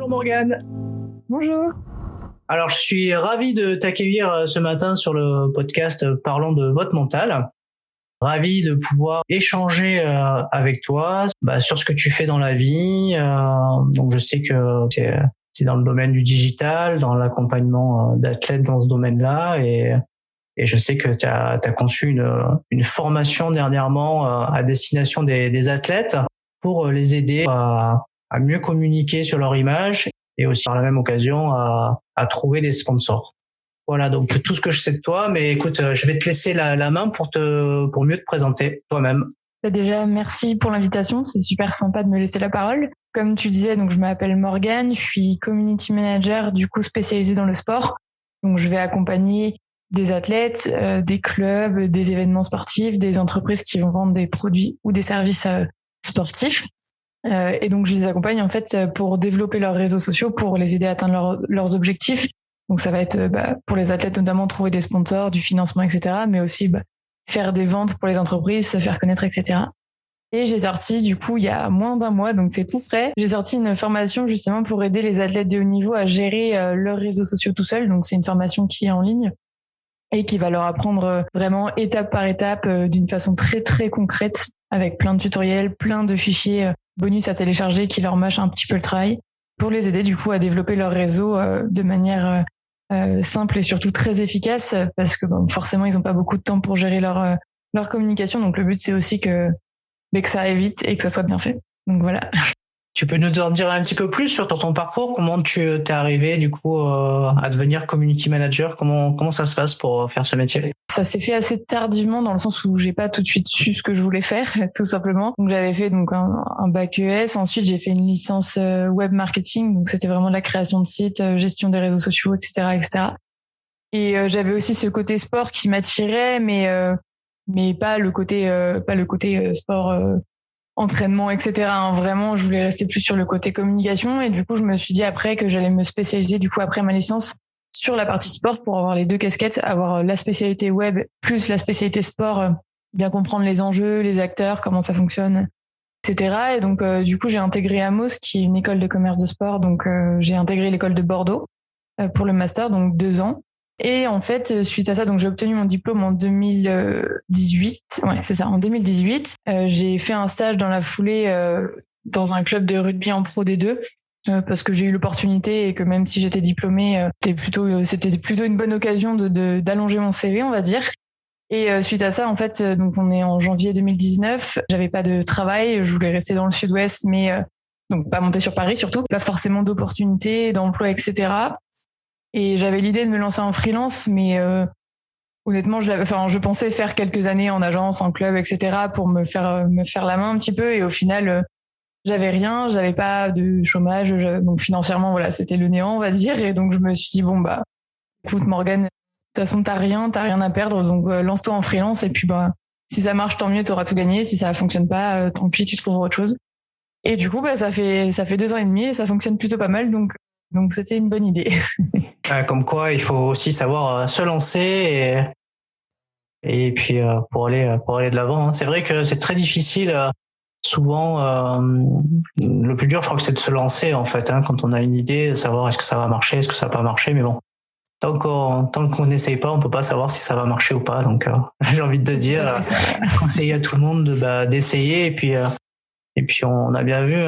Bonjour Morgane. Bonjour. Alors je suis ravi de t'accueillir ce matin sur le podcast Parlons de votre mental. Ravi de pouvoir échanger avec toi sur ce que tu fais dans la vie. Donc je sais que c'est dans le domaine du digital, dans l'accompagnement d'athlètes dans ce domaine-là, et je sais que tu as conçu une formation dernièrement à destination des athlètes pour les aider à mieux communiquer sur leur image et aussi par la même occasion à trouver des sponsors. Voilà, donc tout ce que je sais de toi, mais écoute, je vais te laisser la main pour mieux te présenter toi-même. Déjà, merci pour l'invitation, c'est super sympa de me laisser la parole. Comme tu disais, donc je m'appelle Morgane, je suis community manager du coup spécialisée dans le sport. Donc je vais accompagner des athlètes, des clubs, des événements sportifs, des entreprises qui vont vendre des produits ou des services sportifs. Et donc je les accompagne en fait pour développer leurs réseaux sociaux, pour les aider à atteindre leurs objectifs. Donc ça va être pour les athlètes notamment trouver des sponsors, du financement, etc. Mais aussi faire des ventes pour les entreprises, se faire connaître, etc. Et j'ai sorti du coup il y a moins d'un mois, donc c'est tout frais. J'ai sorti une formation justement pour aider les athlètes de haut niveau à gérer leurs réseaux sociaux tout seuls. Donc c'est une formation qui est en ligne et qui va leur apprendre vraiment étape par étape d'une façon très très concrète, avec plein de tutoriels, plein de fichiers bonus à télécharger qui leur mâchent un petit peu le travail pour les aider du coup à développer leur réseau de manière simple et surtout très efficace, parce que forcément ils n'ont pas beaucoup de temps pour gérer leur communication. Donc le but c'est aussi que ça aille vite et que ça soit bien fait. Donc voilà. Tu peux nous en dire un petit peu plus sur ton parcours, comment tu t'es arrivé du coup à devenir community manager, comment ça se passe pour faire ce métier? Ça s'est fait assez tardivement dans le sens où j'ai pas tout de suite su ce que je voulais faire, tout simplement. Donc j'avais fait un bac ES, ensuite j'ai fait une licence web marketing, donc c'était vraiment de la création de sites, gestion des réseaux sociaux, etc., etc. Et j'avais aussi ce côté sport qui m'attirait, mais pas le côté sport. Entraînement, etc. Vraiment, je voulais rester plus sur le côté communication, et du coup, je me suis dit après que j'allais me spécialiser du coup après ma licence sur la partie sport pour avoir les deux casquettes, avoir la spécialité web plus la spécialité sport, bien comprendre les enjeux, les acteurs, comment ça fonctionne, etc. Et donc, du coup, j'ai intégré Amos, qui est une école de commerce de sport. Donc, j'ai intégré l'école de Bordeaux pour le master, donc 2 ans. Et en fait, suite à ça, donc j'ai obtenu mon diplôme en 2018. Ouais, c'est ça, en 2018. J'ai fait un stage dans la foulée dans un club de rugby en Pro D2 parce que j'ai eu l'opportunité et que même si j'étais diplômée, c'était plutôt une bonne occasion d'allonger mon CV, on va dire. Et suite à ça, en fait, donc on est en janvier 2019. J'avais pas de travail, je voulais rester dans le Sud-Ouest, mais donc pas monter sur Paris surtout, pas forcément d'opportunités, d'emploi, etc. Et j'avais l'idée de me lancer en freelance, mais honnêtement, je pensais faire quelques années en agence, en club, etc. pour me faire la main un petit peu. Et au final, j'avais rien, j'avais pas de chômage, donc financièrement, voilà, c'était le néant, on va dire. Et donc je me suis dit écoute Morgane, de toute façon t'as rien à perdre, donc lance-toi en freelance. Et puis si ça marche, tant mieux, t'auras tout gagné. Si ça fonctionne pas, tant pis, tu trouveras autre chose. Et du coup, ça fait 2 ans et demi et ça fonctionne plutôt pas mal, donc c'était une bonne idée. Comme quoi, il faut aussi savoir se lancer et puis pour aller de l'avant. C'est vrai que c'est très difficile. Souvent, le plus dur, je crois que c'est de se lancer en fait. Quand on a une idée, de savoir est-ce que ça va marcher, est-ce que ça va pas marcher. Mais bon, tant qu'on n'essaye pas, on peut pas savoir si ça va marcher ou pas. Donc, j'ai envie de te dire, conseiller à tout le monde d'essayer et puis on a bien vu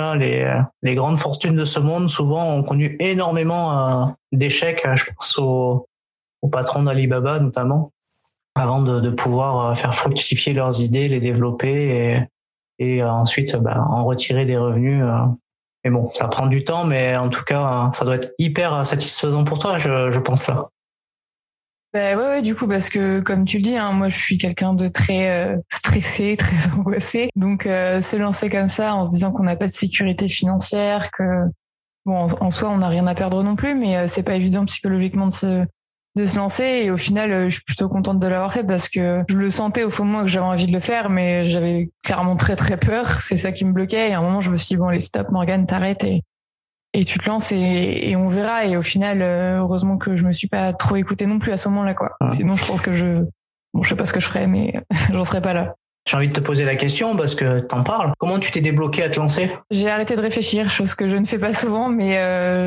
les grandes fortunes de ce monde souvent ont connu énormément d'échecs. Je pense au patron d'Alibaba notamment, avant de pouvoir faire fructifier leurs idées, les développer et ensuite en retirer des revenus. Mais bon, ça prend du temps, mais en tout cas, ça doit être hyper satisfaisant pour toi, je pense là. Ouais, du coup, parce que comme tu le dis, moi je suis quelqu'un de très stressé, très angoissé. Donc se lancer comme ça en se disant qu'on n'a pas de sécurité financière, que en soi on n'a rien à perdre non plus, mais c'est pas évident psychologiquement de se lancer. Et au final, je suis plutôt contente de l'avoir fait parce que je le sentais au fond de moi que j'avais envie de le faire, mais j'avais clairement très très peur. C'est ça qui me bloquait. Et à un moment, je me suis dit allez, stop, Morgane, t'arrêtes et tu te lances et on verra. Et au final, heureusement que je me suis pas trop écoutée non plus à ce moment-là, quoi. Sinon, je pense que je sais pas ce que je ferais, mais j'en serais pas là. j'ai envie de te poser la question parce que t'en parles. Comment tu t'es débloqué à te lancer? J'ai arrêté de réfléchir, chose que je ne fais pas souvent, mais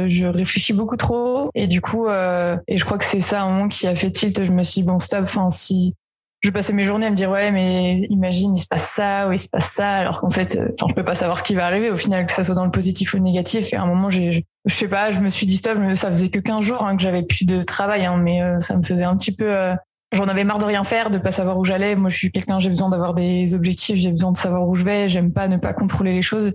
je réfléchis beaucoup trop. Et du coup, et je crois que c'est ça un moment qui a fait tilt. Je me suis dit, bon, stop, si je passais mes journées à me dire, ouais, mais imagine, il se passe ça ou il se passe ça, alors qu'en fait, je peux pas savoir ce qui va arriver au final, que ça soit dans le positif ou le négatif. Et à un moment, je sais pas, je me suis dit, stop, ça faisait que 15 jours que j'avais plus de travail, mais ça me faisait un petit peu... J'en avais marre de rien faire, de pas savoir où j'allais. Moi, je suis quelqu'un, j'ai besoin d'avoir des objectifs, j'ai besoin de savoir où je vais. J'aime pas ne pas contrôler les choses.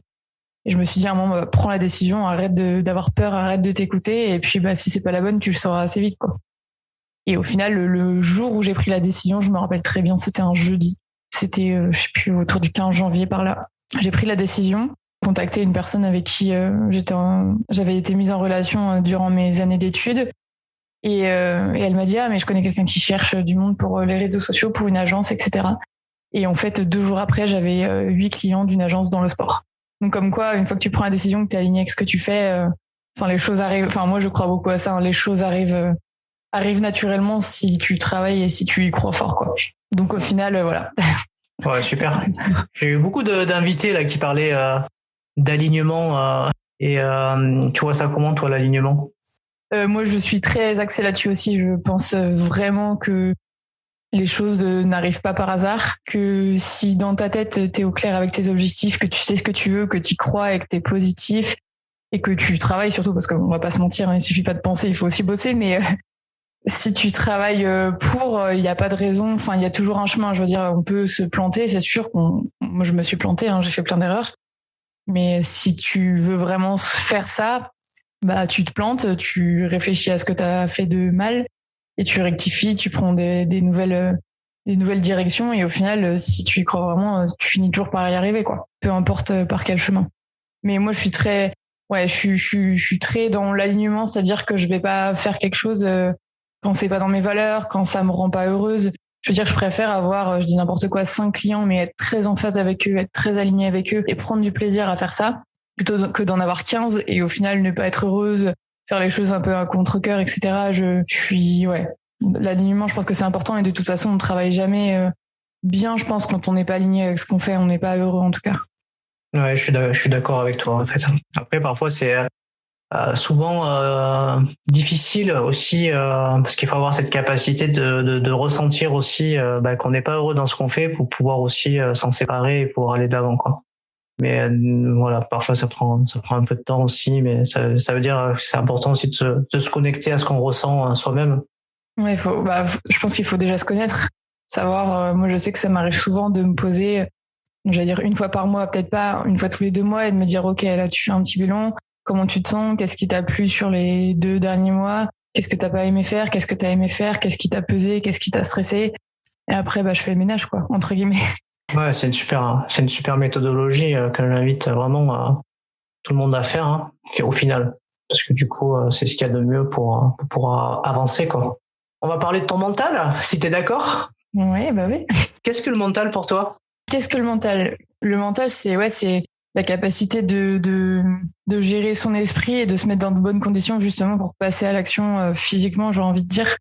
Et je me suis dit à un moment, prends la décision, arrête d'avoir peur, arrête de t'écouter. Et puis, si c'est pas la bonne, tu le sauras assez vite, quoi. Et au final, le jour où j'ai pris la décision, je me rappelle très bien, c'était un jeudi. C'était, je sais plus, autour du 15 janvier par là. J'ai pris la décision, contacté une personne avec qui j'avais été mise en relation durant mes années d'études. Et elle m'a dit, mais je connais quelqu'un qui cherche du monde pour les réseaux sociaux, pour une agence, etc. Et en fait, 2 jours après, j'avais 8 clients d'une agence dans le sport. Donc comme quoi, une fois que tu prends la décision, que tu es aligné avec ce que tu fais, les choses arrivent. Enfin, moi, je crois beaucoup à ça. Les choses arrivent naturellement si tu travailles et si tu y crois fort, quoi. Donc au final, voilà. Ouais, super. J'ai eu beaucoup d'invités là qui parlaient d'alignement. Et tu vois ça comment, toi, l'alignement? Moi, je suis très axée là-dessus aussi. Je pense vraiment que les choses n'arrivent pas par hasard, que si dans ta tête, t'es au clair avec tes objectifs, que tu sais ce que tu veux, que t'y crois et que t'es positif et que tu travailles surtout, parce qu'on va pas se mentir, il suffit pas de penser, il faut aussi bosser, mais si tu travailles il y a pas de raison, il y a toujours un chemin. Je veux dire, on peut se planter, c'est sûr moi je me suis plantée, j'ai fait plein d'erreurs, mais si tu veux vraiment faire ça, tu te plantes, tu réfléchis à ce que tu as fait de mal et tu rectifies, tu prends des nouvelles directions et au final, si tu y crois vraiment, tu finis toujours par y arriver, quoi. Peu importe par quel chemin. Mais moi, je suis très, je suis très dans l'alignement, c'est-à-dire que je vais pas faire quelque chose quand c'est pas dans mes valeurs, quand ça me rend pas heureuse. Je veux dire, je préfère avoir, je dis n'importe quoi, 5 clients, mais être très en phase avec eux, être très aligné avec eux et prendre du plaisir à faire ça, plutôt que d'en avoir 15 et au final ne pas être heureuse, faire les choses un peu à contre-cœur, etc. Je suis, l'alignement, je pense que c'est important et de toute façon, on travaille jamais bien, je pense, quand on n'est pas aligné avec ce qu'on fait, on n'est pas heureux en tout cas. Ouais, je suis d'accord avec toi, en fait. Après, parfois, c'est souvent difficile aussi parce qu'il faut avoir cette capacité de ressentir aussi qu'on n'est pas heureux dans ce qu'on fait pour pouvoir aussi s'en séparer et pouvoir aller d'avant, quoi. Mais voilà, parfois ça prend un peu de temps aussi, mais ça veut dire que c'est important aussi de se connecter à ce qu'on ressent soi-même. Ouais, je pense qu'il faut déjà se connaître, savoir. Moi, je sais que ça m'arrive souvent de me poser, j'allais dire une fois par mois, peut-être pas une fois tous les 2 mois, et de me dire ok, là tu fais un petit bilan, comment tu te sens, qu'est-ce qui t'a plu sur les 2 derniers mois, qu'est-ce que t'as pas aimé faire, qu'est-ce que t'as aimé faire, qu'est-ce qui t'a pesé, qu'est-ce qui t'a stressé, et après je fais le ménage, quoi, entre guillemets. Ouais, c'est une super méthodologie que j'invite vraiment tout le monde à faire, au final, parce que du coup c'est ce qu'il y a de mieux pour pouvoir avancer, quoi. On va parler de ton mental, si t'es d'accord. Ouais, oui. Qu'est-ce que le mental pour toi? Qu'est-ce que le mental? Le mental, c'est la capacité de gérer son esprit et de se mettre dans de bonnes conditions justement pour passer à l'action physiquement, j'ai envie de dire.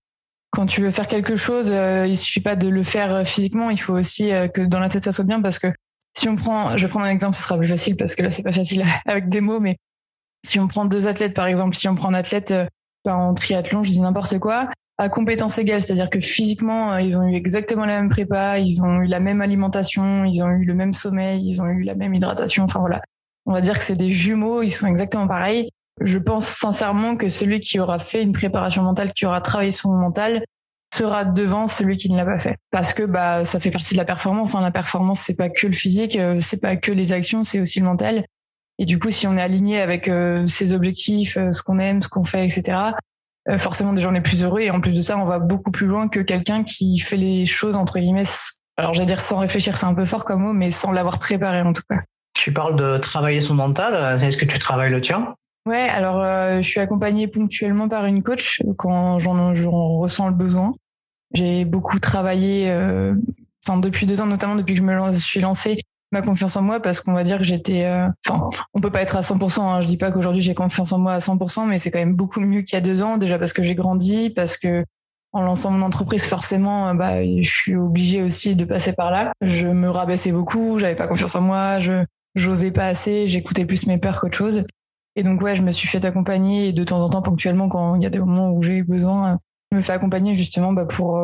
Quand tu veux faire quelque chose, il suffit pas de le faire physiquement, il faut aussi que dans la tête ça soit bien, parce que si on prend, je vais prendre un exemple, ce sera plus facile parce que là c'est pas facile avec des mots, mais si on prend 2 athlètes par exemple, si on prend un athlète en triathlon, je dis n'importe quoi, à compétences égales, c'est-à-dire que physiquement ils ont eu exactement la même prépa, ils ont eu la même alimentation, ils ont eu le même sommeil, ils ont eu la même hydratation, enfin voilà. On va dire que c'est des jumeaux, ils sont exactement pareils. Je pense sincèrement que celui qui aura fait une préparation mentale, qui aura travaillé son mental, sera devant celui qui ne l'a pas fait. Parce que ça fait partie de la performance. La performance, c'est pas que le physique, c'est pas que les actions, c'est aussi le mental. Et du coup, si on est aligné avec ses objectifs, ce qu'on aime, ce qu'on fait, etc., forcément déjà on est plus heureux. Et en plus de ça, on va beaucoup plus loin que quelqu'un qui fait les choses entre guillemets. Alors j'allais dire sans réfléchir, c'est un peu fort comme mot, mais sans l'avoir préparé en tout cas. Tu parles de travailler son mental. Est-ce que tu travailles le tien? Ouais, alors je suis accompagnée ponctuellement par une coach quand j'en ressens le besoin. J'ai beaucoup travaillé, depuis 2 ans, notamment depuis que je me suis lancée, ma confiance en moi, parce qu'on va dire que j'étais, on peut pas être à 100%. Je dis pas qu'aujourd'hui j'ai confiance en moi à 100%, mais c'est quand même beaucoup mieux qu'il y a 2 ans, déjà parce que j'ai grandi, parce que en lançant mon entreprise, forcément, je suis obligée aussi de passer par là. Je me rabaissais beaucoup, j'avais pas confiance en moi, j'osais pas assez, j'écoutais plus mes peurs qu'autre chose. Et donc, ouais, je me suis fait accompagner et de temps en temps, ponctuellement, quand il y a des moments où j'ai eu besoin, je me fais accompagner justement pour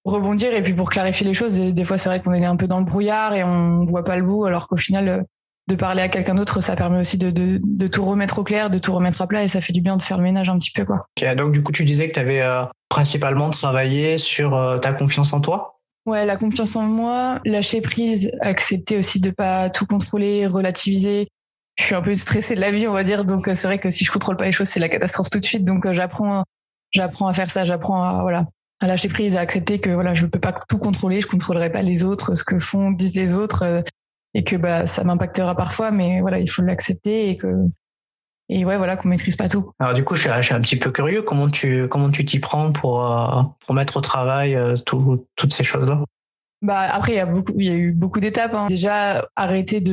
rebondir et puis pour clarifier les choses. Des fois, c'est vrai qu'on est un peu dans le brouillard et on voit pas le bout, alors qu'au final, de parler à quelqu'un d'autre, ça permet aussi de tout remettre au clair, de tout remettre à plat, et ça fait du bien de faire le ménage un petit peu, quoi. Okay, donc du coup, tu disais que tu avais principalement travaillé sur ta confiance en toi. Ouais, la confiance en moi, lâcher prise, accepter aussi de pas tout contrôler, relativiser. Je suis un peu stressée de la vie, on va dire, donc c'est vrai que si je contrôle pas les choses, c'est la catastrophe tout de suite. Donc j'apprends à faire ça, j'apprends à lâcher prise, à accepter que voilà, je peux pas tout contrôler, je contrôlerai pas les autres, ce que disent les autres, et que ça m'impactera parfois, mais voilà, il faut l'accepter et ouais, voilà, qu'on maîtrise pas tout. Alors du coup, je suis un petit peu curieux, comment tu t'y prends pour mettre au travail toutes ces choses-là? Après, il y a eu beaucoup d'étapes, hein. Déjà, arrêter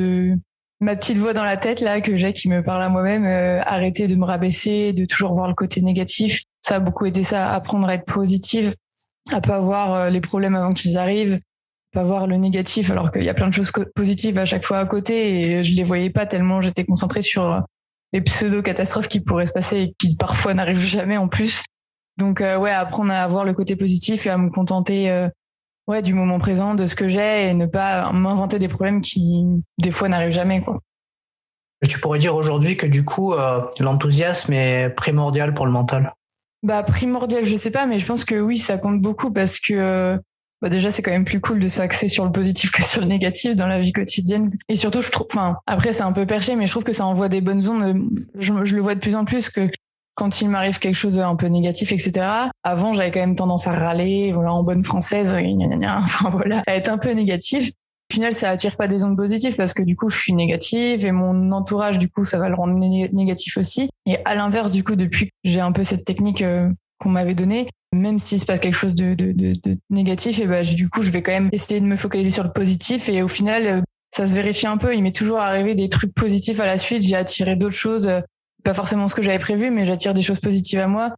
ma petite voix dans la tête là que j'ai qui me parle à moi-même, arrêter de me rabaisser, de toujours voir le côté négatif. Ça a beaucoup été ça, apprendre à être positive, à pas voir les problèmes avant qu'ils arrivent, pas voir le négatif alors qu'il y a plein de choses positives à chaque fois à côté et je les voyais pas tellement j'étais concentrée sur les pseudo-catastrophes qui pourraient se passer et qui parfois n'arrivent jamais en plus. Donc ouais, apprendre à voir le côté positif et à me contenter du moment présent, de ce que j'ai et ne pas m'inventer des problèmes qui des fois n'arrivent jamais, quoi. Tu pourrais dire aujourd'hui que du coup, l'enthousiasme est primordial pour le mental. Primordial, je sais pas, mais je pense que oui, ça compte beaucoup parce que déjà c'est quand même plus cool de s'axer sur le positif que sur le négatif dans la vie quotidienne. Et surtout, je trouve, après c'est un peu perché, mais je trouve que ça envoie des bonnes ondes. Je le vois de plus en plus que quand il m'arrive quelque chose un peu négatif, etc. Avant, j'avais quand même tendance à râler, voilà, en bonne française, enfin voilà, à être un peu négative. Au final, ça attire pas des ondes positives parce que du coup, je suis négative et mon entourage, du coup, ça va le rendre négatif aussi. Et à l'inverse, du coup, depuis que j'ai un peu cette technique qu'on m'avait donnée, même s'il se passe quelque chose de négatif, et du coup, je vais quand même essayer de me focaliser sur le positif et au final, ça se vérifie un peu. Il m'est toujours arrivé des trucs positifs à la suite. J'ai attiré d'autres choses, pas forcément ce que j'avais prévu, mais j'attire des choses positives à moi.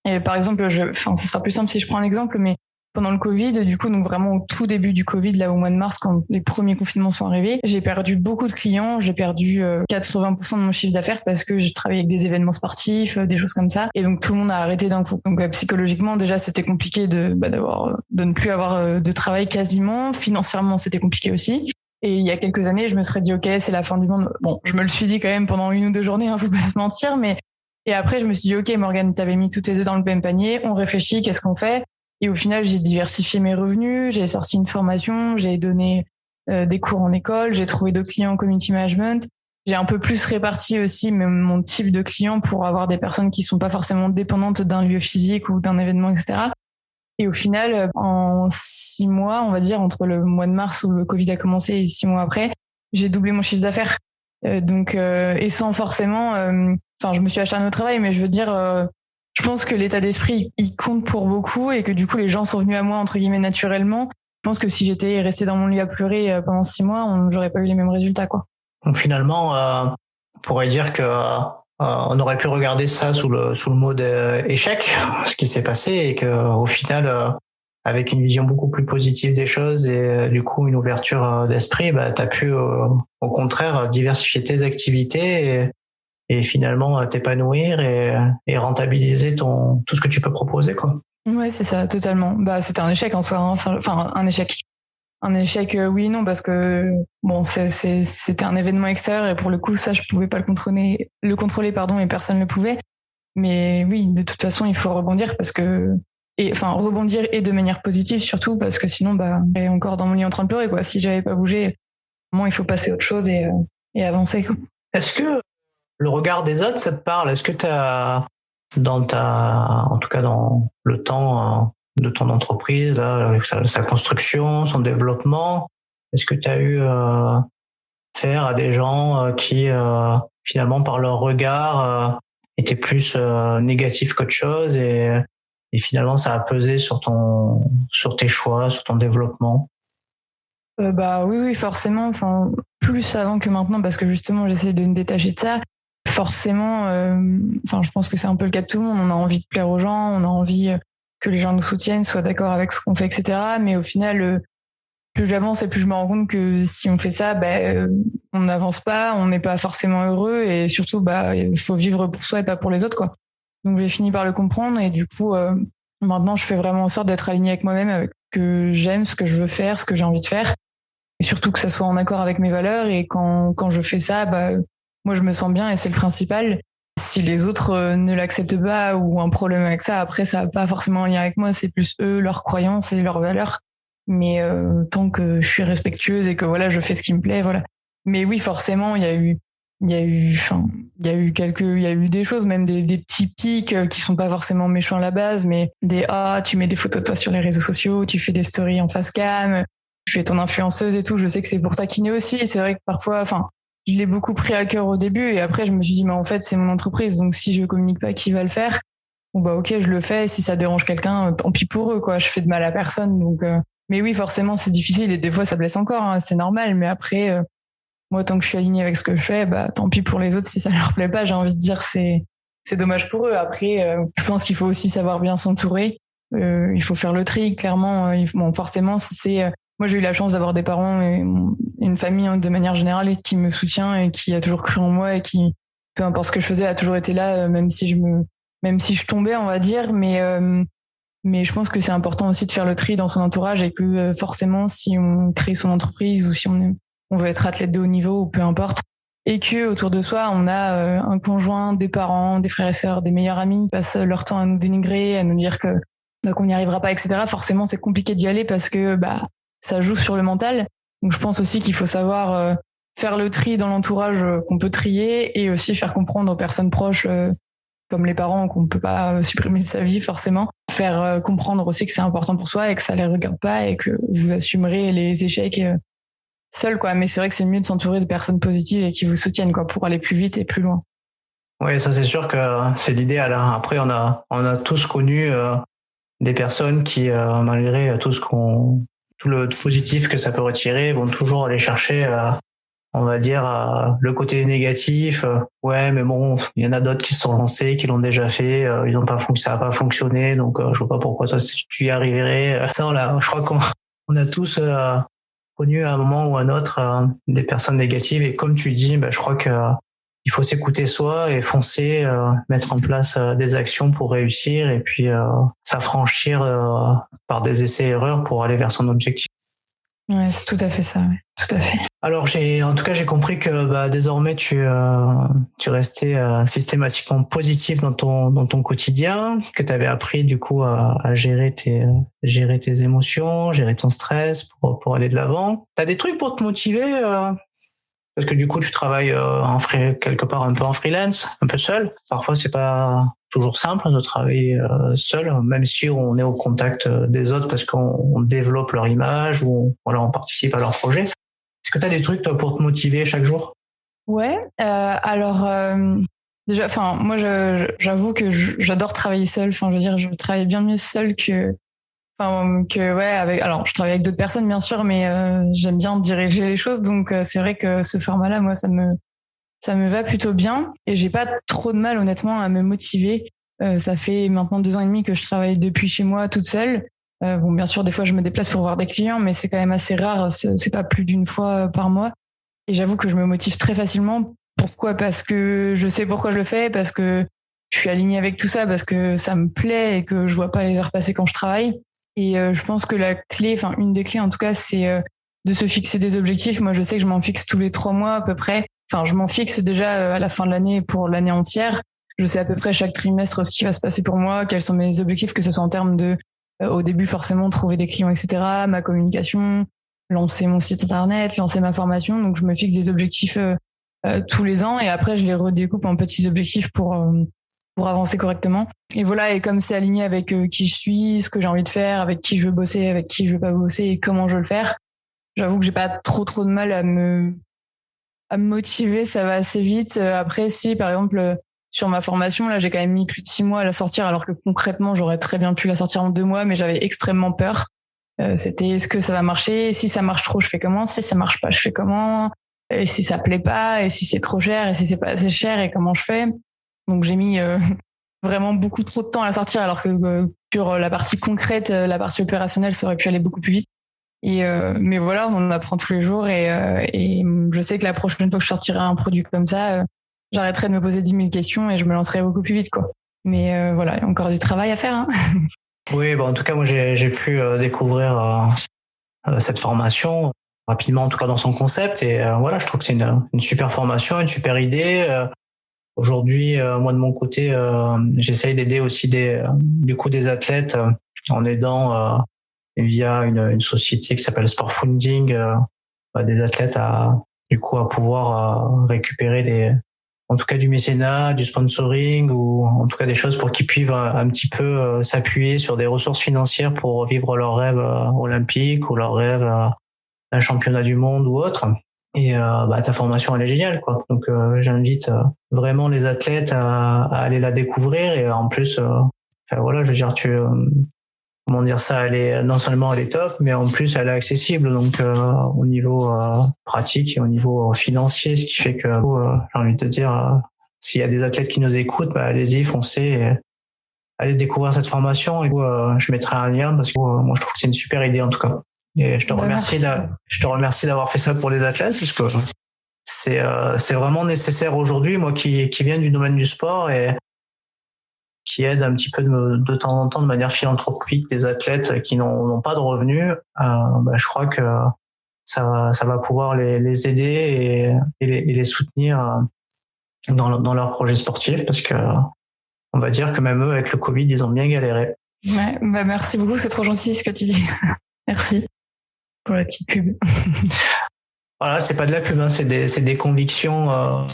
Et par exemple, ce sera plus simple si je prends un exemple, mais pendant le Covid, du coup, donc vraiment au tout début du Covid, là au mois de mars, quand les premiers confinements sont arrivés, j'ai perdu beaucoup de clients, j'ai perdu 80% de mon chiffre d'affaires parce que je travaillais avec des événements sportifs, des choses comme ça, et donc tout le monde a arrêté d'un coup. Donc psychologiquement, déjà, c'était compliqué de ne plus avoir de travail quasiment. Financièrement, c'était compliqué aussi. Et il y a quelques années, je me serais dit, ok, c'est la fin du monde. Bon, je me le suis dit quand même pendant 1 ou 2 journées, faut pas se mentir, mais et après, je me suis dit, ok, Morgane, t'avais mis tous tes œufs dans le même panier, on réfléchit, qu'est-ce qu'on fait? Et au final, j'ai diversifié mes revenus, j'ai sorti une formation, j'ai donné des cours en école, j'ai trouvé d'autres clients en community management. J'ai un peu plus réparti aussi mon type de clients pour avoir des personnes qui sont pas forcément dépendantes d'un lieu physique ou d'un événement, etc. Et au final, en 6 mois, on va dire, entre le mois de mars où le Covid a commencé et 6 mois après, j'ai doublé mon chiffre d'affaires. Et sans forcément, je me suis acheté un autre travail, mais je veux dire, je pense que l'état d'esprit, il compte pour beaucoup et que du coup, les gens sont venus à moi, entre guillemets, naturellement. Je pense que si j'étais restée dans mon lit à pleurer pendant 6 mois, j'aurais pas eu les mêmes résultats, quoi. Donc finalement, on pourrait dire que on aurait pu regarder ça sous le mode échec, ce qui s'est passé, et que au final, avec une vision beaucoup plus positive des choses et du coup une ouverture d'esprit, t'as pu au contraire diversifier tes activités et finalement t'épanouir et rentabiliser tout ce que tu peux proposer, quoi. Ouais, c'est ça, totalement. C'était un échec en soi, hein. Enfin, un échec. Un échec, oui et non, parce que bon, c'était un événement extérieur et pour le coup, ça, je pouvais pas le contrôler, et personne le pouvait. Mais oui, de toute façon, il faut rebondir rebondir et de manière positive surtout, parce que sinon, j'étais encore dans mon lit en train de pleurer, quoi. Si j'avais pas bougé, il faut passer à autre chose et avancer, quoi. Est-ce que le regard des autres, ça te parle? Est-ce que t'as, en tout cas dans le temps de ton entreprise, là, avec sa construction, son développement, est-ce que tu as eu affaire à des gens qui finalement par leur regard étaient plus négatifs qu'autre chose et finalement ça a pesé sur tes choix, sur ton développement? Oui, forcément. Enfin, plus avant que maintenant, parce que justement, j'essaie de me détacher de ça. Forcément, je pense que c'est un peu le cas de tout le monde. On a envie de plaire aux gens, on a envie que les gens nous soutiennent, soient d'accord avec ce qu'on fait, etc. Mais au final, plus j'avance et plus je me rends compte que si on fait ça, on n'avance pas, on n'est pas forcément heureux et surtout, il faut vivre pour soi et pas pour les autres, quoi. Donc j'ai fini par le comprendre et du coup, maintenant, je fais vraiment en sorte d'être alignée avec moi-même, avec ce que j'aime, ce que je veux faire, ce que j'ai envie de faire. Et surtout que ça soit en accord avec mes valeurs. Et quand je fais ça, moi, je me sens bien et c'est le principal. Si les autres ne l'acceptent pas ou ont un problème avec ça, après, ça n'a pas forcément un lien avec moi. C'est plus eux, leurs croyances et leurs valeurs. Mais tant que je suis respectueuse et que voilà, je fais ce qui me plaît, voilà. Mais oui, forcément, il y a eu des choses, même des petits pics qui sont pas forcément méchants à la base, mais tu mets des photos de toi sur les réseaux sociaux, tu fais des stories en face cam, tu fais ton influenceuse et tout. Je sais que c'est pour taquiner aussi. Et c'est vrai que parfois, je l'ai beaucoup pris à cœur au début et après je me suis dit, mais en fait, c'est mon entreprise. Donc si je communique pas, qui va le faire? Bon, ok, je le fais. Si ça dérange quelqu'un, tant pis pour eux, quoi. Je fais de mal à personne. Donc, mais oui, forcément, c'est difficile et des fois, ça blesse encore, hein, c'est normal. Mais après, moi, tant que je suis alignée avec ce que je fais, tant pis pour les autres si ça leur plaît pas. J'ai envie de dire, c'est dommage pour eux. Après, je pense qu'il faut aussi savoir bien s'entourer. Il faut faire le tri, clairement. Forcément, si c'est moi, j'ai eu la chance d'avoir des parents et une famille, hein, de manière générale, qui me soutient et qui a toujours cru en moi et qui, peu importe ce que je faisais, a toujours été là, même si je tombais, on va dire. Mais je pense que c'est important aussi de faire le tri dans son entourage et que forcément, si on crée son entreprise ou si on veut être athlète de haut niveau ou peu importe, et que autour de soi, on a un conjoint, des parents, des frères et sœurs, des meilleurs amis qui passent leur temps à nous dénigrer, à nous dire qu'on n'y arrivera pas, etc. Forcément, c'est compliqué d'y aller parce que ça joue sur le mental. Donc je pense aussi qu'il faut savoir faire le tri dans l'entourage qu'on peut trier et aussi faire comprendre aux personnes proches comme les parents qu'on peut pas supprimer de sa vie forcément. Faire comprendre aussi que c'est important pour soi et que ça les regarde pas et que vous assumerez les échecs seul, quoi. Mais c'est vrai que c'est mieux de s'entourer de personnes positives et qui vous soutiennent, quoi, pour aller plus vite et plus loin. Oui, ça c'est sûr que c'est l'idéal, hein. Après, on a tous connu des personnes qui, malgré tout le positif que ça peut retirer, vont toujours aller chercher, on va dire, le côté négatif. Ouais, mais bon, il y en a d'autres qui se sont lancés, qui l'ont déjà fait, ça a pas fonctionné, donc je vois pas pourquoi toi tu y arriverais. Ça, je crois qu'on a tous connu à un moment ou à un autre des personnes négatives, et comme tu dis, je crois que il faut s'écouter soi et foncer, mettre en place des actions pour réussir et puis s'affranchir par des essais-erreurs pour aller vers son objectif. Ouais, c'est tout à fait ça, ouais. Tout à fait. Alors j'ai compris que désormais tu restais systématiquement positif dans ton quotidien, que tu avais appris du coup à gérer tes émotions, gérer ton stress pour aller de l'avant. T'as des trucs pour te motiver parce que du coup tu travailles quelque part un peu en freelance, un peu seul. Parfois c'est pas toujours simple de travailler seul, même si on est au contact des autres parce qu'on développe leur image ou on participe à leur projet. Est-ce que tu as des trucs toi pour te motiver chaque jour? Ouais, alors déjà, moi j'avoue que j'adore travailler seul. Je veux dire, je travaille bien mieux seul que alors je travaille avec d'autres personnes bien sûr, mais j'aime bien diriger les choses, donc c'est vrai que ce format-là, moi ça me va plutôt bien et j'ai pas trop de mal honnêtement à me motiver. Ça fait maintenant 2 ans et demi que je travaille depuis chez moi toute seule. Bien sûr, des fois je me déplace pour voir des clients, mais c'est quand même assez rare. C'est pas plus d'une fois par mois. Et j'avoue que je me motive très facilement. Pourquoi? Parce que je sais pourquoi je le fais, parce que je suis alignée avec tout ça, parce que ça me plaît et que je vois pas les heures passer quand je travaille. Et je pense que la clé, une des clés en tout cas, c'est de se fixer des objectifs. Moi, je sais que je m'en fixe tous les 3 mois à peu près. Je m'en fixe déjà à la fin de l'année pour l'année entière. Je sais à peu près chaque trimestre ce qui va se passer pour moi, quels sont mes objectifs, que ce soit en termes de, au début forcément, trouver des clients, etc., ma communication, lancer mon site internet, lancer ma formation. Donc, je me fixe des objectifs tous les ans et après, je les redécoupe en petits objectifs pour avancer correctement. Et voilà, et comme c'est aligné avec qui je suis, ce que j'ai envie de faire, avec qui je veux bosser, avec qui je veux pas bosser et comment je veux le faire, j'avoue que j'ai pas trop de mal à me motiver, ça va assez vite. Après, si, par exemple, sur ma formation, là, j'ai quand même mis plus de 6 mois à la sortir, alors que concrètement, j'aurais très bien pu la sortir en 2 mois, mais j'avais extrêmement peur. C'était, est-ce que ça va marcher? Si ça marche trop, je fais comment? Si ça marche pas, je fais comment? Et si ça plaît pas? Et si c'est trop cher? Et si c'est pas assez cher? Et comment je fais? Donc, j'ai mis vraiment beaucoup trop de temps à la sortir, alors que sur la partie concrète, la partie opérationnelle, ça aurait pu aller beaucoup plus vite. Mais voilà, on apprend tous les jours et je sais que la prochaine fois que je sortirai un produit comme ça, j'arrêterai de me poser 10 000 questions et je me lancerai beaucoup plus vite, quoi. Mais voilà, il y a encore du travail à faire, hein. Oui, en tout cas, moi, j'ai pu découvrir cette formation rapidement, en tout cas dans son concept. Et voilà, je trouve que c'est une super formation, une super idée. Aujourd'hui, moi de mon côté, j'essaye d'aider aussi des athlètes en aidant via une société qui s'appelle Sport Funding, des athlètes à pouvoir récupérer en tout cas du mécénat, du sponsoring ou en tout cas des choses pour qu'ils puissent un petit peu s'appuyer sur des ressources financières pour vivre leurs rêves olympiques ou leurs rêves d'un championnat du monde ou autre. Et ta formation, elle est géniale, quoi. Donc j'invite vraiment les athlètes à aller la découvrir. Et en plus, je veux dire, non seulement elle est top, mais en plus elle est accessible, donc au niveau pratique et au niveau financier, ce qui fait que j'ai envie de te dire, s'il y a des athlètes qui nous écoutent, allez-y, foncez et allez découvrir cette formation. Et je mettrai un lien parce que moi je trouve que c'est une super idée en tout cas. Et je te remercie d'avoir fait ça pour les athlètes, parce que c'est vraiment nécessaire aujourd'hui, moi qui viens du domaine du sport et qui aide un petit peu de temps en temps de manière philanthropique des athlètes qui n'ont pas de revenus. Je crois que ça va pouvoir les aider et les soutenir dans leurs projets sportifs, parce que on va dire que même eux, avec le Covid, ils ont bien galéré. Ouais, merci beaucoup, c'est trop gentil ce que tu dis. Merci pour la petite pub. Voilà, c'est pas de la pub, hein, c'est des convictions.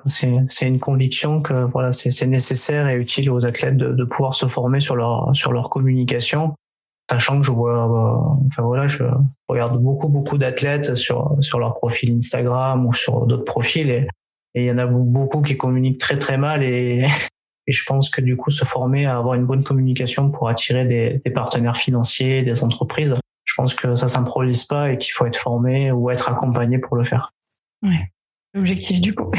C'est une conviction que voilà, c'est nécessaire et utile aux athlètes de pouvoir se former sur leur communication, sachant que je vois, je regarde beaucoup d'athlètes sur leur profil Instagram ou sur d'autres profils et il y en a beaucoup qui communiquent très très mal et je pense que du coup se former à avoir une bonne communication pour attirer des partenaires financiers, des entreprises. Je pense que ça s'improvise pas et qu'il faut être formé ou être accompagné pour le faire. Ouais. L'objectif du coup.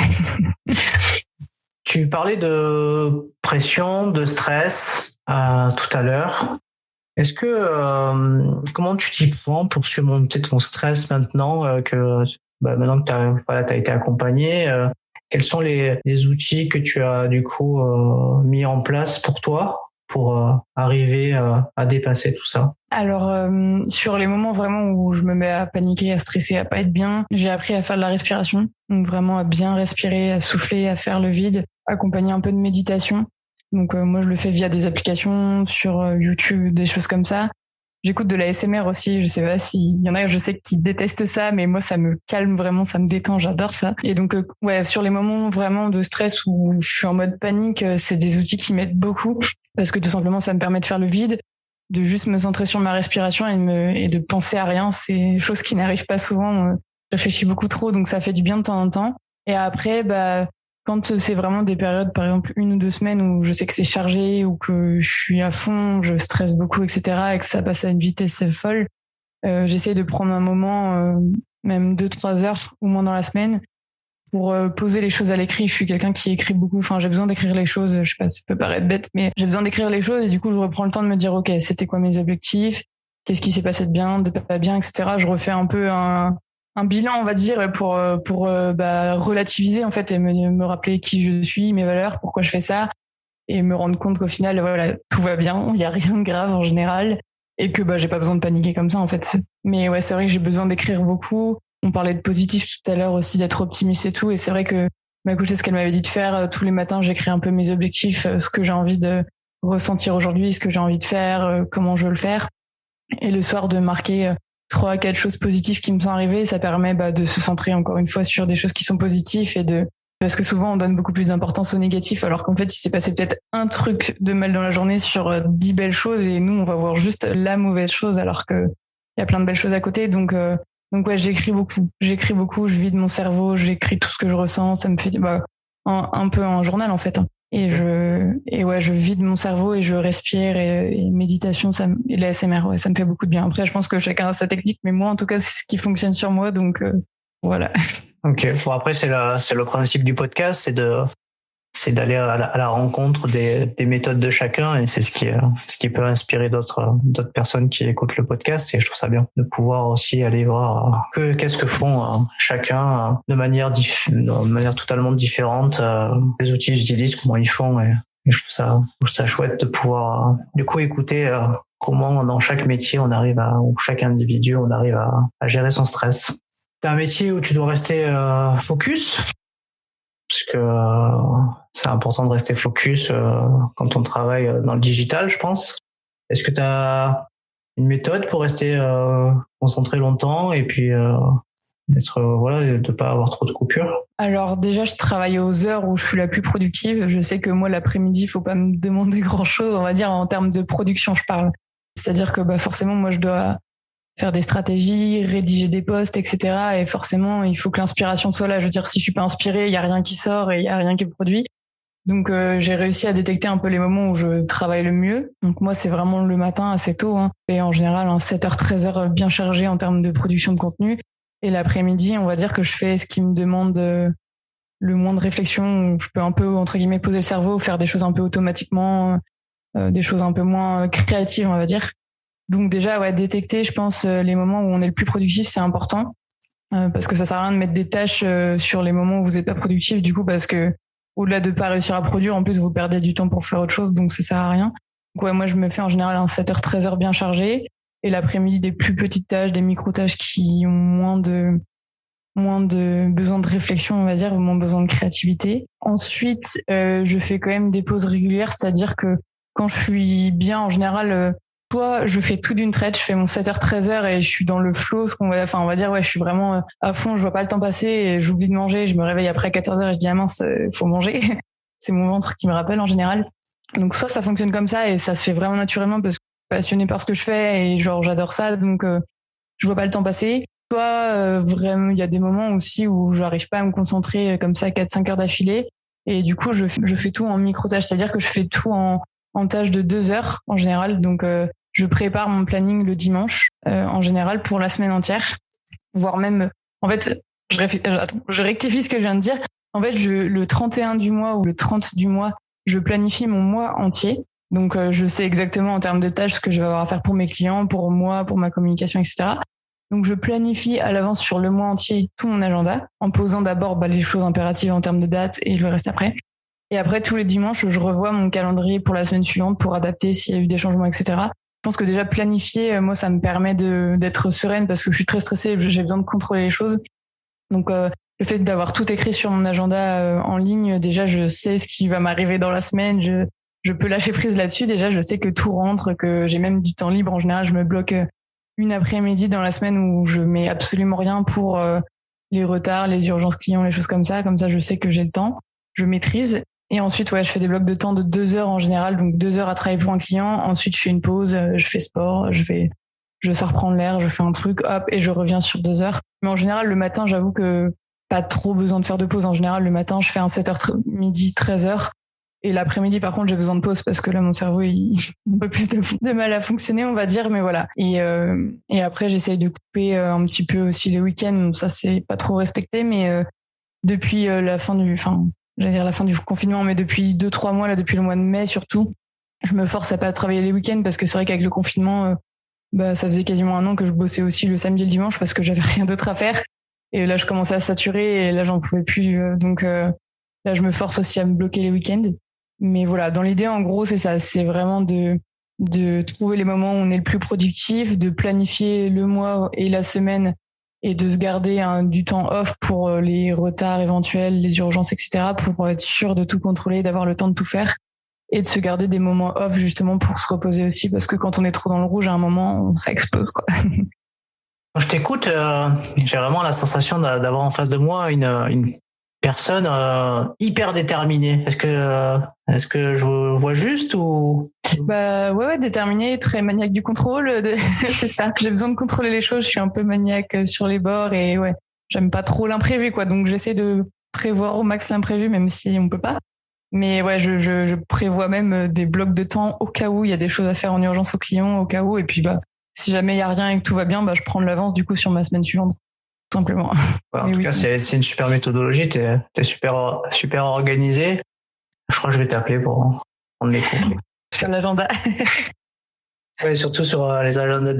Tu parlais de pression, de stress tout à l'heure. Est-ce que comment tu t'y prends pour surmonter ton stress maintenant que t'as été accompagné? Quels sont les outils que tu as du coup mis en place pour toi pour arriver à dépasser tout ça? Alors, sur les moments vraiment où je me mets à paniquer, à stresser, à pas être bien, j'ai appris à faire de la respiration. Donc vraiment à bien respirer, à souffler, à faire le vide, accompagner un peu de méditation. Donc moi, je le fais via des applications, sur YouTube, des choses comme ça. J'écoute de la ASMR aussi. Je sais pas s'il y en a, je sais, qui détestent ça, mais moi, ça me calme vraiment, ça me détend, j'adore ça. Et donc, sur les moments vraiment de stress où je suis en mode panique, c'est des outils qui m'aident beaucoup parce que tout simplement, ça me permet de faire le vide, de juste me centrer sur ma respiration et de penser à rien. C'est une chose qui n'arrive pas souvent. Je réfléchis beaucoup trop, donc ça fait du bien de temps en temps. Et après, quand c'est vraiment des périodes, par exemple 1 ou 2 semaines où je sais que c'est chargé ou que je suis à fond, je stresse beaucoup, etc., et que ça passe à une vitesse folle, j'essaie de prendre un moment, même 2-3 heures au moins dans la semaine, pour poser les choses à l'écrit. Je suis quelqu'un qui écrit beaucoup. Enfin, j'ai besoin d'écrire les choses. Je sais pas, ça peut paraître bête, mais j'ai besoin d'écrire les choses et du coup, je reprends le temps de me dire, ok, c'était quoi mes objectifs? Qu'est-ce qui s'est passé de bien, de pas bien, etc. Je refais un peu un bilan, on va dire, pour relativiser en fait et me rappeler qui je suis, mes valeurs, pourquoi je fais ça, et me rendre compte qu'au final, voilà, tout va bien, il y a rien de grave en général, et que j'ai pas besoin de paniquer comme ça en fait. Mais ouais, c'est vrai que j'ai besoin d'écrire beaucoup. On parlait de positif tout à l'heure aussi, d'être optimiste et tout, et c'est vrai que ma coach, c'est ce qu'elle m'avait dit de faire. Tous les matins, j'écris un peu mes objectifs, ce que j'ai envie de ressentir aujourd'hui, ce que j'ai envie de faire, comment je veux le faire, et le soir de marquer 3-4 choses positives qui me sont arrivées. Ça permet de se centrer encore une fois sur des choses qui sont positives parce que souvent on donne beaucoup plus d'importance au négatif, alors qu'en fait il s'est passé peut-être un truc de mal dans la journée sur 10 belles choses et nous on va voir juste la mauvaise chose alors que il y a plein de belles choses à côté. Donc ouais, j'écris beaucoup, je vide mon cerveau, j'écris tout ce que je ressens, ça me fait un peu un journal en fait. Et je vide mon cerveau et je respire et méditation, et l'ASMR, ouais, ça me fait beaucoup de bien. Après, je pense que chacun a sa technique, mais moi, en tout cas, c'est ce qui fonctionne sur moi, donc voilà. Ok. Bon, après, c'est le principe du podcast, c'est de c'est d'aller à la rencontre des méthodes de chacun, et c'est ce qui peut inspirer d'autres personnes qui écoutent le podcast. Et je trouve ça bien de pouvoir aussi aller voir qu'est-ce que font chacun de manière totalement différente, les outils qu'ils utilisent, comment ils font, et je trouve ça chouette de pouvoir du coup écouter comment dans chaque métier ou chaque individu on arrive à gérer son stress. C'est un métier où tu dois rester focus, parce que c'est important de rester focus quand on travaille dans le digital, je pense. Est-ce que tu as une méthode pour rester concentré longtemps et puis de pas avoir trop de coupures? Alors déjà, je travaille aux heures où je suis la plus productive. Je sais que moi, l'après-midi, il faut pas me demander grand-chose, on va dire, en termes de production, je parle. C'est-à-dire que forcément, moi, je dois faire des stratégies, rédiger des posts, etc. Et forcément, il faut que l'inspiration soit là. Je veux dire, si je suis pas inspirée, il y a rien qui sort et il y a rien qui est produit. Donc, j'ai réussi à détecter un peu les moments où je travaille le mieux. Donc, moi, c'est vraiment le matin assez tôt, hein. Et en général, 7h, 13h bien chargé en termes de production de contenu. Et l'après-midi, on va dire que je fais ce qui me demande le moins de réflexion, où je peux un peu, entre guillemets, poser le cerveau, faire des choses un peu automatiquement, des choses un peu moins créatives, on va dire. Donc déjà, détecter, je pense, les moments où on est le plus productif, c'est important, parce que ça sert à rien de mettre des tâches sur les moments où vous n'êtes pas productif, du coup, parce que au-delà de pas réussir à produire, en plus, vous perdez du temps pour faire autre chose, donc ça sert à rien. Donc moi, je me fais en général 7h, 13h bien chargé, et l'après-midi, des plus petites tâches, des micro-tâches qui ont moins de besoin de réflexion, on va dire, moins besoin de créativité. Ensuite, je fais quand même des pauses régulières, c'est-à-dire que quand je suis bien, en général, soit je fais tout d'une traite, je fais mon 7h, 13h et je suis dans le flow, on va dire, je suis vraiment à fond, je vois pas le temps passer et j'oublie de manger, je me réveille après 14h et je dis, ah mince, faut manger. C'est mon ventre qui me rappelle en général. Donc soit ça fonctionne comme ça et ça se fait vraiment naturellement parce que je suis passionnée par ce que je fais et j'adore ça, donc je vois pas le temps passer. Soit vraiment, il y a des moments aussi où j'arrive pas à me concentrer comme ça 4-5 heures d'affilée et du coup je fais tout en micro-tâches, c'est-à-dire que je fais tout en tâches de 2 heures en général. Donc je prépare mon planning le dimanche en général pour la semaine entière, voire même en fait je rectifie ce que je viens de dire. En fait, le 31 du mois ou le 30 du mois, je planifie mon mois entier. Donc je sais exactement en termes de tâches ce que je vais avoir à faire pour mes clients, pour moi, pour ma communication, etc. Donc je planifie à l'avance sur le mois entier tout mon agenda, en posant d'abord les choses impératives en termes de date et le reste après. Et après, tous les dimanches, je revois mon calendrier pour la semaine suivante pour adapter s'il y a eu des changements, etc. Je pense que déjà planifier, moi, ça me permet d'être sereine parce que je suis très stressée et j'ai besoin de contrôler les choses. Donc le fait d'avoir tout écrit sur mon agenda en ligne, déjà je sais ce qui va m'arriver dans la semaine, je peux lâcher prise là-dessus. Déjà, je sais que tout rentre, que j'ai même du temps libre. En général, je me bloque une après-midi dans la semaine où je mets absolument rien pour les retards, les urgences clients, les choses comme ça. Comme ça, je sais que j'ai le temps, je maîtrise. Et ensuite, je fais des blocs de temps de 2 heures en général, donc 2 heures à travailler pour un client. Ensuite, je fais une pause, je fais sport, je sors prendre l'air, je fais un truc, hop, et je reviens sur 2 heures. Mais en général, le matin, j'avoue que pas trop besoin de faire de pause. En général, le matin, je fais un 7h midi, 13h. Et l'après-midi, par contre, j'ai besoin de pause parce que là, mon cerveau, il a un peu plus de mal à fonctionner, on va dire, mais voilà. Et après, j'essaye de couper un petit peu aussi les week-ends. Ça, c'est pas trop respecté, mais depuis la fin du confinement, mais depuis 2-3 mois, là, depuis le mois de mai surtout, je me force à pas travailler les week-ends parce que c'est vrai qu'avec le confinement, ça faisait quasiment 1 an que je bossais aussi le samedi et le dimanche parce que j'avais rien d'autre à faire. Et là, je commençais à saturer et là, j'en pouvais plus. Donc là, je me force aussi à me bloquer les week-ends. Mais voilà, dans l'idée, en gros, c'est ça. C'est vraiment de trouver les moments où on est le plus productif, de planifier le mois et la semaine et de se garder du temps off pour les retards éventuels, les urgences, etc., pour être sûr de tout contrôler, d'avoir le temps de tout faire et de se garder des moments off justement pour se reposer aussi parce que quand on est trop dans le rouge, à un moment, ça explose, quoi. Quand je t'écoute, j'ai vraiment la sensation d'avoir en face de moi une personne hyper déterminée. Est-ce que je vois juste ou? Ouais, déterminée, très maniaque du contrôle. C'est ça. J'ai besoin de contrôler les choses. Je suis un peu maniaque sur les bords et ouais, j'aime pas trop l'imprévu, quoi. Donc j'essaie de prévoir au max l'imprévu, même si on peut pas. Mais ouais, je prévois même des blocs de temps au cas où il y a des choses à faire en urgence aux clients, au cas où. Et puis si jamais il y a rien et que tout va bien, je prends de l'avance du coup sur ma semaine suivante. Simplement. Ouais, en tout cas, c'est une super méthodologie. T'es super organisé. Je crois que je vais t'appeler pour prendre les cours. Sur l'agenda. Ouais, surtout sur les agendas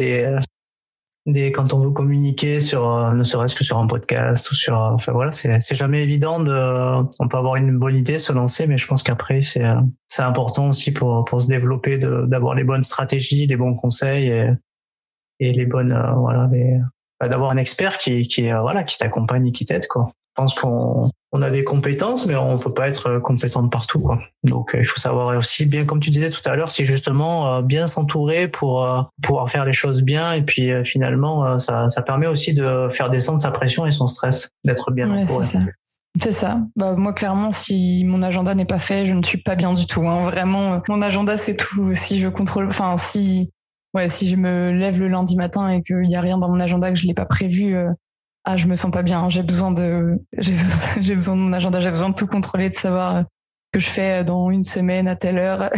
quand on veut communiquer sur, ne serait-ce que sur un podcast ou sur, enfin voilà, c'est jamais évident on peut avoir une bonne idée, se lancer, mais je pense qu'après c'est important aussi pour se développer, d'avoir les bonnes stratégies, les bons conseils et les bonnes, d'avoir un expert qui t'accompagne et qui t'aide, quoi. Je pense qu'on a des compétences, mais on peut pas être compétent de partout, quoi. Donc, il faut savoir aussi, bien comme tu disais tout à l'heure, c'est justement bien s'entourer pour pouvoir faire les choses bien. Et puis, finalement, ça permet aussi de faire descendre sa pression et son stress, d'être bien entouré. C'est ça. Bah, moi, clairement, si mon agenda n'est pas fait, je ne suis pas bien du tout, hein. Vraiment, mon agenda, c'est tout. Si je me lève le lundi matin et qu'il y a rien dans mon agenda, que je l'ai pas prévu, je me sens pas bien. J'ai besoin de mon agenda, j'ai besoin de tout contrôler, de savoir ce que je fais dans une semaine à telle heure.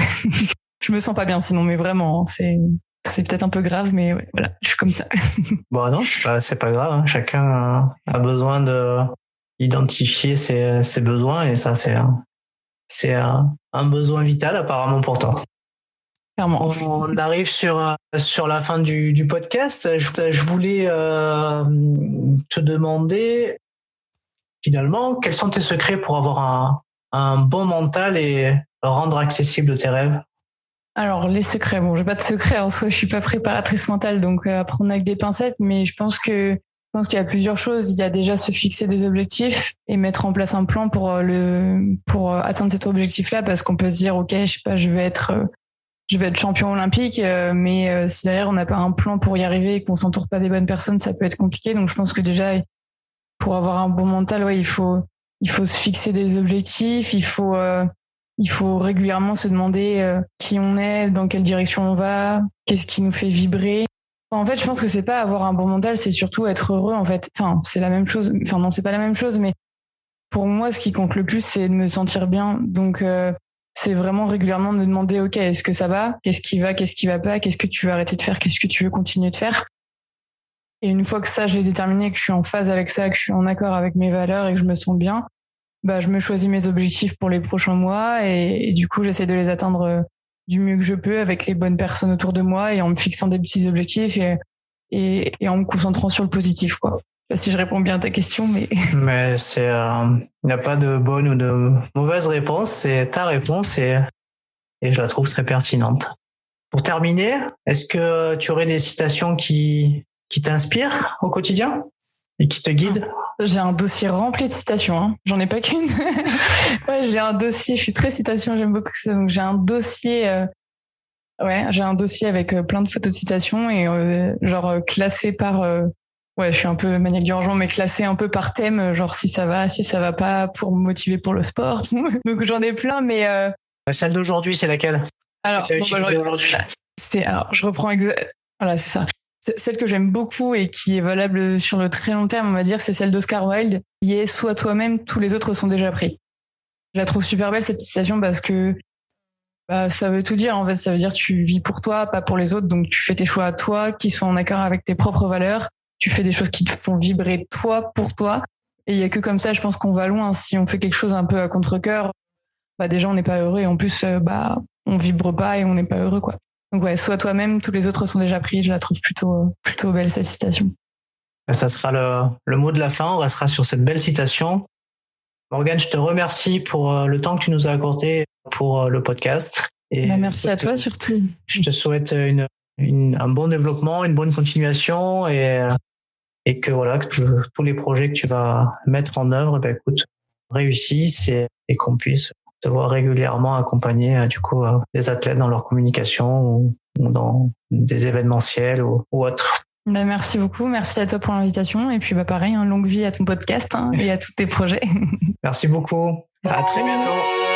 Je me sens pas bien sinon, mais vraiment, c'est peut-être un peu grave, mais ouais, voilà, je suis comme ça. Bon, non, c'est pas grave, hein. Chacun a besoin de identifier ses besoins, et ça, c'est un besoin vital apparemment pour toi. Clairement. On arrive sur la fin du podcast. Je voulais te demander finalement quels sont tes secrets pour avoir un bon mental et rendre accessible tes rêves. Alors les secrets, bon, j'ai pas de secrets en soi, je suis pas préparatrice mentale, donc à prendre avec des pincettes, mais je pense qu'il y a plusieurs choses. Il y a déjà se fixer des objectifs et mettre en place un plan pour atteindre cet objectif-là, parce qu'on peut se dire ok, je sais pas, je vais être champion olympique, mais si derrière on n'a pas un plan pour y arriver et qu'on s'entoure pas des bonnes personnes, ça peut être compliqué. Donc je pense que déjà, pour avoir un bon mental, ouais, il faut se fixer des objectifs, il faut régulièrement se demander qui on est, dans quelle direction on va, qu'est-ce qui nous fait vibrer. En fait, je pense que c'est pas avoir un bon mental, c'est surtout être heureux, en fait. Enfin, c'est la même chose. Enfin, non, c'est pas la même chose, mais pour moi, ce qui compte le plus, c'est de me sentir bien. Donc, c'est vraiment régulièrement de me demander, ok, est-ce que ça va? Qu'est-ce qui va pas? Qu'est-ce que tu veux arrêter de faire? Qu'est-ce que tu veux continuer de faire? Et une fois que ça, je l'ai déterminé, que je suis en phase avec ça, que je suis en accord avec mes valeurs et que je me sens bien, bah, je me choisis mes objectifs pour les prochains mois et du coup, j'essaie de les atteindre du mieux que je peux avec les bonnes personnes autour de moi et en me fixant des petits objectifs et en me concentrant sur le positif, quoi. Je sais pas si je réponds bien à ta question, mais... Mais il n'y a pas de bonne ou de mauvaise réponse, c'est ta réponse et je la trouve très pertinente. Pour terminer, est-ce que tu aurais des citations qui t'inspirent au quotidien et qui te guident? J'ai un dossier rempli de citations, hein. J'en ai pas qu'une. Ouais, j'ai un dossier, je suis très citation, j'aime beaucoup ça. Donc j'ai un dossier avec plein de photos de citations et classé par je suis un peu maniaque du rangement, mais classé un peu par thème, genre si ça va pas, pour me motiver pour le sport. Donc j'en ai plein, mais celle d'aujourd'hui, c'est laquelle? Alors, aujourd'hui. Je reprends voilà, c'est ça. Celle que j'aime beaucoup et qui est valable sur le très long terme, on va dire, c'est celle d'Oscar Wilde, qui est « Sois toi-même, tous les autres sont déjà pris ». Je la trouve super belle, cette citation, parce que ça veut tout dire. En fait, ça veut dire tu vis pour toi, pas pour les autres, donc tu fais tes choix à toi, qui sont en accord avec tes propres valeurs. Tu fais des choses qui te font vibrer toi, pour toi. Et il y a que comme ça, je pense qu'on va loin. Si on fait quelque chose un peu à contre-cœur, déjà, on n'est pas heureux et en plus, on vibre pas et on n'est pas heureux, quoi. Donc ouais, sois toi-même, tous les autres sont déjà pris. Je la trouve plutôt belle, cette citation. Ça sera le mot de la fin. On restera sur cette belle citation. Morgane, je te remercie pour le temps que tu nous as accordé pour le podcast. Et merci à toi surtout. Je te souhaite un bon développement, une bonne continuation et que voilà, que tous les projets que tu vas mettre en œuvre, réussissent et qu'on puisse te voir régulièrement accompagner des athlètes dans leur communication ou dans des événementiels ou autres. Merci beaucoup, merci à toi pour l'invitation et puis pareil, longue vie à ton podcast et à tous tes projets. Merci beaucoup, à très bientôt.